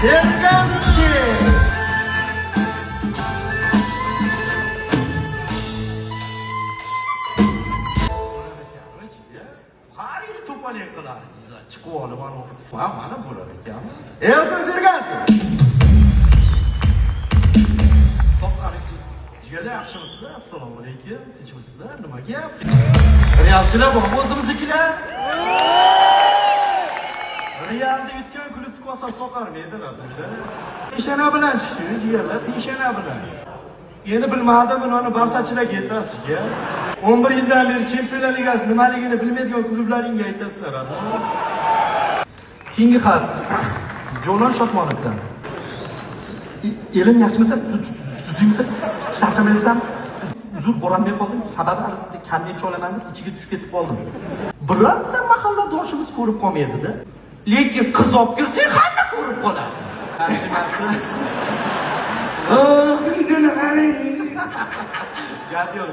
Serganski. Qari to'polak qilar desa, chiqib olib mana bo'lar ekanmi? Elton Serganski. Jigarlar yaxshimisizlar? Assalomu alaykum. Tinchmisizlar? Nima gap? Realchilar bormi o'zimiznikilar? Realda yutgan klubni kosa soqarmaydilar. Peshana bilan tushdingiz, jigarlar, peshana bilan. Endi bilmadim, buni barsachilarga aytasizga. 11 yildan beri Chempionlar Ligasi nimaligini bilmaydigan klublaringga aytasizlar. Keyingi xat Jo'non Shotmonovdan. Elim yaxshimisa, tuzingsa, charchamayapsan. Uzr borolmay qoldim. Sababi kanni olaman deb ichiga tushib ketib qoldim. Birorta mahalladoshimiz ko'rib qolmaydi-da. Lekin qiz olib kirsang, hamma ko'rib qoladi. Gap yo'q,